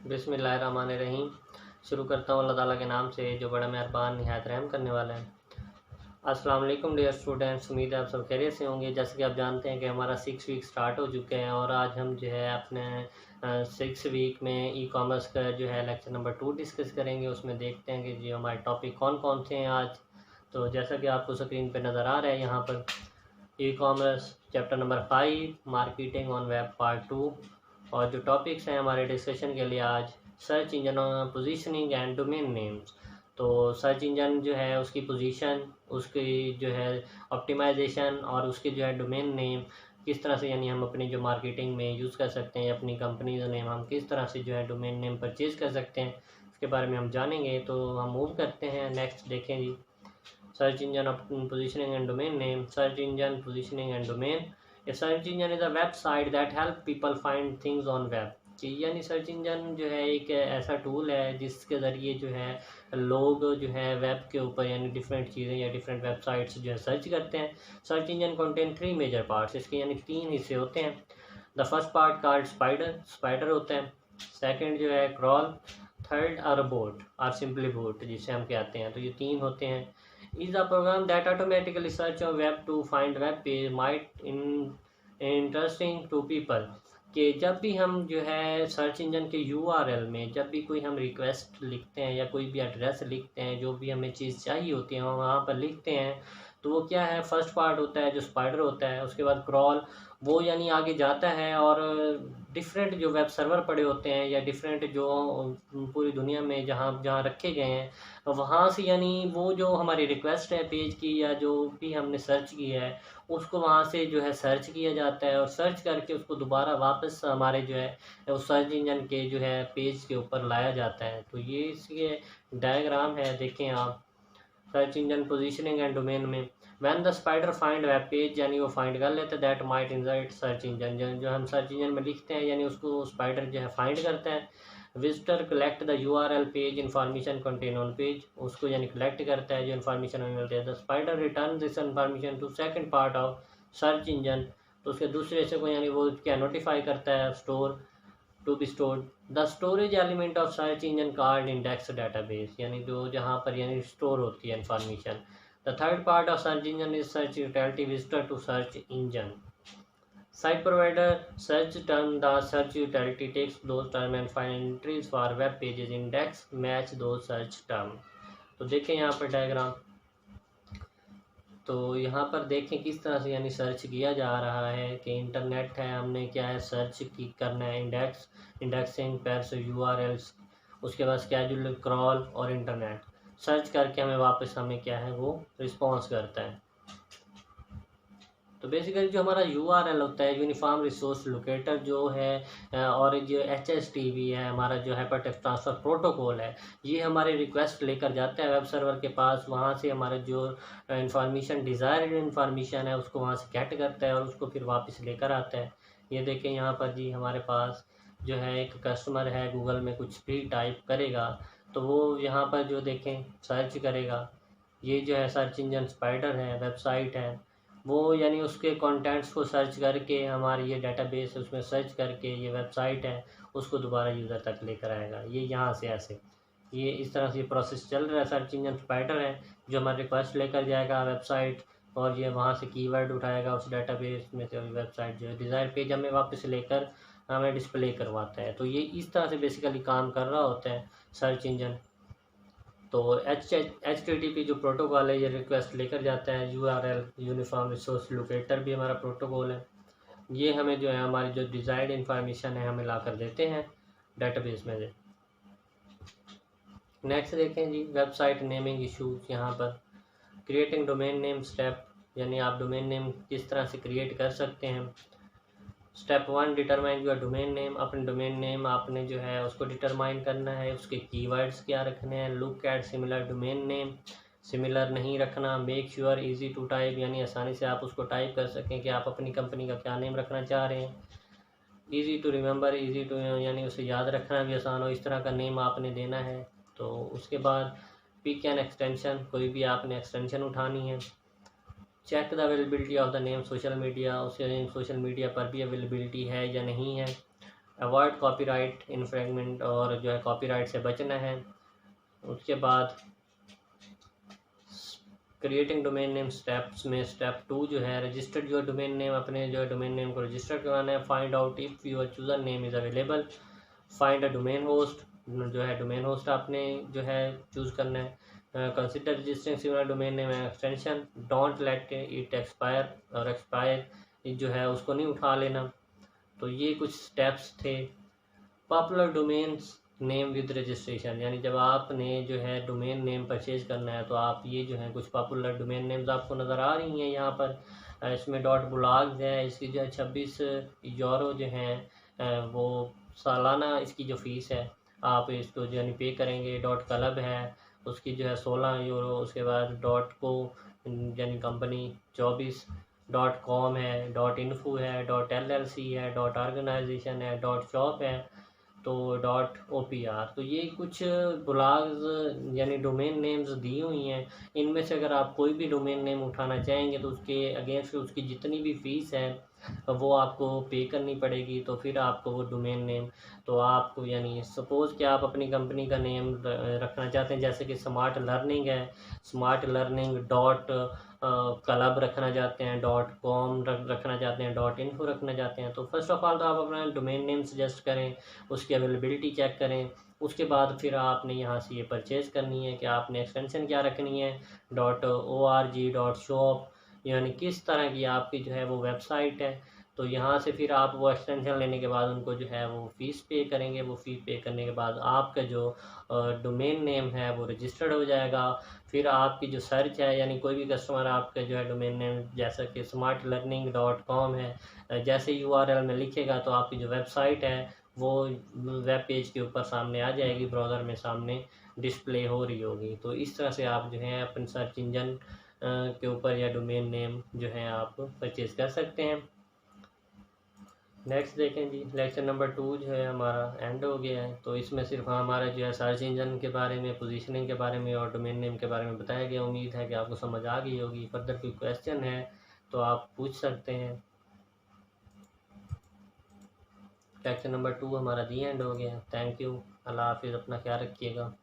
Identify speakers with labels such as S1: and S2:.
S1: बिस्मिल्लाहिर्रहमानिर्रहीम। शुरू करता हूँ अल्लाह ताला के नाम से जो बड़ा मेहरबान निहायत रहम करने वाला है। अस्सलाम वालेकुम डियर स्टूडेंट्स, उम्मीद है आप सब खैरियत से होंगे। जैसे कि आप जानते हैं कि हमारा 6 वीक स्टार्ट हो चुके हैं और आज हम जो है अपने 6 वीक में ई कॉमर्स का जो है लेक्चर नंबर 2 डिस्कस करेंगे। उसमें देखते हैं कि जी हमारे टॉपिक कौन कौन से हैं आज। तो जैसा कि आपको स्क्रीन पर नज़र आ रहा है यहाँ पर e commerce chapter number 5 marketing on web part 2। और जो टॉपिक्स हैं हमारे डिस्कशन के लिए आज, search engine positioning and domain names. तो सर्च इंजन जो है उसकी पोजीशन, उसकी जो है ऑप्टिमाइजेशन और उसके जो है डोमेन नेम किस तरह से यानी हम अपनी जो मार्केटिंग में यूज़ कर सकते हैं, अपनी कंपनी का नेम हम किस तरह से जो है डोमेन नेम परचेज़ कर सकते हैं, उसके बारे में हम जानेंगे। तो हम मूव करते हैं नेक्स्ट। देखें जी, search engine positioning and domain name. Search engine positioning and domain. A search engine is a website that help people find things on web। कि यानी सर्च इंजन जो है एक ऐसा टूल है जिसके ज़रिए जो है लोग जो है वेब के ऊपर यानी डिफरेंट चीज़ें या डिफरेंट वेबसाइट्स जो है सर्च करते हैं। Search engine contain 3 major parts, इसके यानी 3 हिस्से होते हैं। The first part called spider होता है। सेकंड जो है crawl. Third or bot or simply bot जिसे हम कहते हैं। तो ये 3 होते हैं। is a program that automatically search on web to find web page might interesting to people। कि जब भी हम जो है सर्च इंजन के URL में जब भी कोई हम रिक्वेस्ट लिखते हैं या कोई भी एड्रेस लिखते हैं, जो भी हमें चीज़ चाहिए होती है वहाँ पर लिखते हैं, तो वो क्या है, फर्स्ट पार्ट होता है जो स्पाइडर होता है। उसके बाद क्रॉल, वो यानी आगे जाता है और डिफरेंट जो वेब सर्वर पड़े होते हैं या डिफरेंट जो पूरी दुनिया में जहाँ जहाँ रखे गए हैं वहाँ से यानी वो जो हमारी रिक्वेस्ट है पेज की या जो भी हमने सर्च की है उसको वहाँ से जो है सर्च किया जाता है और सर्च करके उसको दोबारा वापस हमारे जो है उस सर्च इंजन के जो है पेज के ऊपर लाया जाता है। तो ये इसके डायग्राम है, देखें आप। Search engine positioning and domain में when the spider find web page, यानी वो फाइंड कर लेते हैं that might insert search engine, जो हम सर्च इंजन में लिखते हैं यानी उसको स्पाइडर जो है फाइंड करता है। Visitor collect the URL page information contain on page, उसको यानी कलेक्ट करता है जो इन्फॉर्मेशन हमें मिलती है। The spider return this information to second part of search engine, तो उसके दूसरे हिस्से को यानी वो क्या नोटिफाई करता है store to be stored. The storage element of search engine called index database, यानी जो जहाँ पर यानी स्टोर होती है information. The third part of search engine is search utility visitor to search engine. Site provider search term, the search utility takes those term and find entries for web pages index match those search term। तो देखें यहाँ पर diagram. तो यहाँ पर देखें किस तरह से यानी सर्च किया जा रहा है कि इंटरनेट है, हमने क्या है सर्च की करना है, इंडेक्सिंग पैर्स URLs, उसके बाद स्केड्यूल क्रॉल और इंटरनेट सर्च करके हमें वापस हमें क्या है वो रिस्पॉन्स करता है। तो बेसिकली जो हमारा URL होता है यूनिफॉर्म रिसोर्स लोकेटर जो है और जो HSTP है हमारा जो हाइपरटेक्स्ट ट्रांसफ़र प्रोटोकॉल है, ये हमारे रिक्वेस्ट लेकर जाता है वेब सर्वर के पास। वहाँ से हमारा जो इंफॉर्मेशन डिज़ायर्ड इंफॉर्मेशन है उसको वहाँ से गेट करता है और उसको फिर वापस लेकर आता है। ये देखें यहाँ पर जी हमारे पास जो है एक कस्टमर है, गूगल में कुछ भी टाइप करेगा तो वो यहाँ पर जो देखें सर्च करेगा, ये जो है सर्च इंजन स्पाइडर है, वेबसाइट है, वो यानी उसके कंटेंट्स को सर्च करके हमारी ये डेटाबेस है उसमें सर्च करके ये वेबसाइट है उसको दोबारा यूज़र तक लेकर आएगा। ये यहाँ से ऐसे ये इस तरह से प्रोसेस चल रहा है। सर्च इंजन स्पाइडर है जो हमारी रिक्वेस्ट लेकर जाएगा वेबसाइट और ये वहाँ से कीवर्ड उठाएगा उस डेटाबेस में से वेबसाइट जो है डिज़ायर पेज हमें वापस लेकर हमें डिस्प्ले करवाता है। तो ये इस तरह से बेसिकली काम कर रहा होता है सर्च इंजन। तो HTTP जो प्रोटोकॉल है ये रिक्वेस्ट लेकर जाता है। URL यूनिफॉर्म रिसोर्स लोकेटर भी हमारा प्रोटोकॉल है, ये हमें जो है हमारी जो डिज़ायर्ड इंफॉर्मेशन है हमें ला कर देते हैं डेटाबेस में से। नेक्स्ट देखें जी, वेबसाइट नेमिंग इशूज़। यहाँ पर क्रिएटिंग डोमेन नेम स्टेप, यानी आप डोमेन नेम किस तरह से क्रिएट कर सकते हैं। Step 1 determine your domain name, अपने डोमेन नेम आपने जो है उसको डिटरमाइन करना है, उसके कीवर्ड्स क्या रखने हैं। Look at similar domain name, similar नहीं रखना। Make sure easy to type, यानी आसानी से आप उसको टाइप कर सकें कि आप अपनी कंपनी का क्या नेम रखना चाह रहे हैं। Easy to remember, easy to यानी उसे याद रखना भी आसान हो, इस तरह का नेम आपने देना है। तो उसके बाद पिक एन एक्सटेंशन, कोई भी आपने एक्सटेंशन उठानी है। Check the availability of the name social media, उसके नेम सोशल मीडिया पर भी अवेलेबिलिटी है या नहीं है। अवॉइड कॉपीराइट इन्फ्रिंजमेंट, और जो है कॉपीराइट से बचना है। उसके बाद क्रिएटिंग डोमेन नेम स्टेप्स में स्टेप 2 जो है रजिस्टर्ड योर डोमेन नेम, अपने जो है डोमेन नेम को रजिस्टर करवाना है। Find out if your chosen name is available. Find a domain host, जो है डोमेन होस्ट आपने जो है चूज़ करना है। Consider registering similar domain name extension, don't let it expire, और एक्सपायर जो है उसको नहीं उठा लेना। तो ये कुछ स्टेप्स थे। Popular domains name with registration, यानी जब आपने जो है डोमेन नेम परचेज करना है तो आप ये जो है कुछ पॉपुलर डोमेन नेम्स आपको नज़र आ रही हैं यहाँ पर। इसमें डॉट ब्लॉग्स है, इसकी जो है 26 यूरो जो हैं वो सालाना इसकी जो फ़ीस है आप इसको जो है पे करेंगे। डॉट क्लब है उसकी जो है 16 यूरो। उसके बाद डॉट को यानी कंपनी 24। डॉट कॉम है, डॉट इन्फो है, डॉट LLC है, डॉट ऑर्गेनाइजेशन है, डॉट शॉप है, तो डॉट OPR। तो ये कुछ ब्लॉग्स यानी डोमेन नेम्स दी हुई हैं। इनमें से अगर आप कोई भी डोमेन नेम उठाना चाहेंगे तो उसके अगेंस्ट उसकी जितनी भी फ़ीस है वो आपको पे करनी पड़ेगी। तो फिर आपको वो डोमेन नेम, तो आपको यानी सपोज़ कि आप अपनी कंपनी का नेम रखना चाहते हैं, जैसे कि स्मार्ट लर्निंग है, स्मार्ट लर्निंग डॉट क्लब रखना चाहते हैं, डॉट कॉम रखना चाहते हैं, डॉट इन्फो रखना चाहते हैं। तो फर्स्ट ऑफ ऑल तो आप अपना डोमेन नेम सजेस्ट करें, उसकी अवेलेबिलिटी चेक करें। उसके बाद फिर आपने यहाँ से ये परचेज़ करनी है कि आपने एक्सटेंशन क्या रखनी है, .org, .shop, यानी किस तरह की आपकी जो है वो वेबसाइट है। तो यहाँ से फिर आप वो एक्सटेंशन लेने के बाद उनको जो है वो फ़ीस पे करेंगे। वो फ़ी पे करने के बाद आपका जो डोमेन नेम है वो रजिस्टर्ड हो जाएगा। फिर आपकी जो सर्च है, यानी कोई भी कस्टमर आपका जो है डोमेन नेम जैसा कि smartlearning.com है, जैसे URL में लिखेगा तो आपकी जो वेबसाइट है वो वेब पेज के ऊपर सामने आ जाएगी, ब्राउज़र में सामने डिस्प्ले हो रही होगी। तो इस तरह से आप जो है अपने सर्च इंजन के ऊपर या डोमेन नेम जो है आप परचेज़ कर सकते हैं। नेक्स्ट देखें जी, लेक्चर नंबर 2 जो है हमारा एंड हो गया है। तो इसमें सिर्फ हमारा जो है सर्च इंजन के बारे में, पोजीशनिंग के बारे में और डोमेन नेम के बारे में बताया गया। उम्मीद है कि आपको समझ आ गई होगी। फर्दर कोई क्वेश्चन है तो आप पूछ सकते हैं। लेक्चर नंबर 2 हमारा दी एंड हो गया। थैंक यू, अल्लाह हाफिज़, अपना ख्याल रखिएगा।